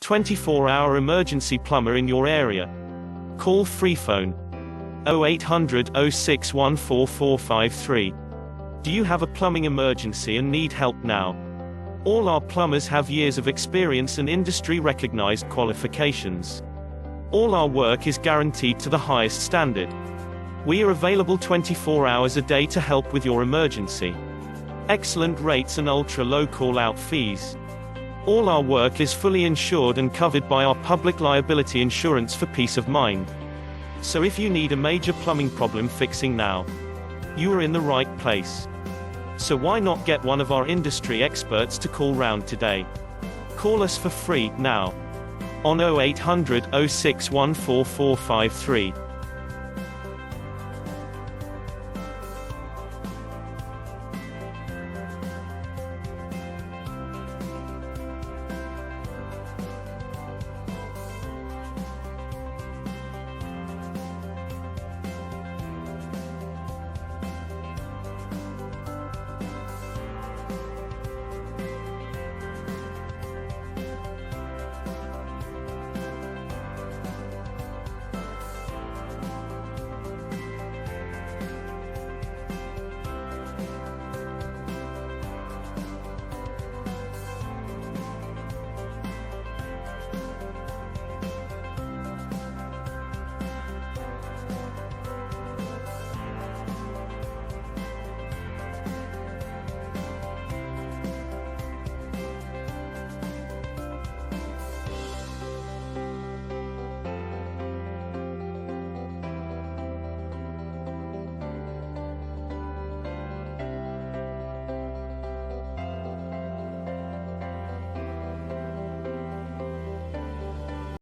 24-hour emergency plumber in your area. Call free phone 0800 06144453. Do you have a plumbing emergency and need help now? All our plumbers have years of experience and industry-recognized qualifications. All our work is guaranteed to the highest standard. We are available 24 hours a day to help with your emergency. Excellent rates and ultra-low call-out fees. All our work is fully insured and covered by our public liability insurance for peace of mind. So if you need a major plumbing problem fixing now, you are in the right place. So why not get one of our industry experts to call round today? Call us for free now on 0800 06144453.